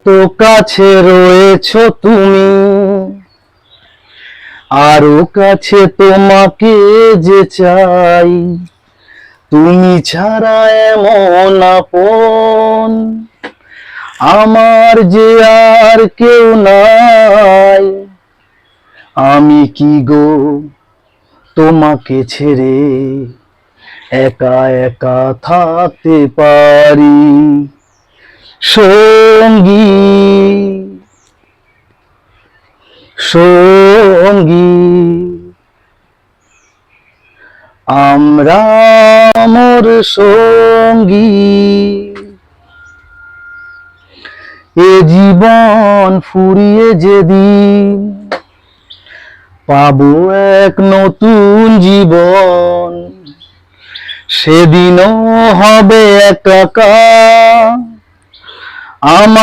তো কাছে রয়েছো তুমি, আরো কাছে তোমাকে যে চাই, তুমি ছাড়া এমন আপন আমার যে আর কেউ নাই। আমি কি গো তোমাকে ছেড়ে একা একা থাকতে পারি? সঙ্গী সঙ্গী আমরা মোর সঙ্গী, এ জীবন ফুরিয়ে যেদিন পাবো এক নতুন জীবন, সেদিনও হবে একা আমার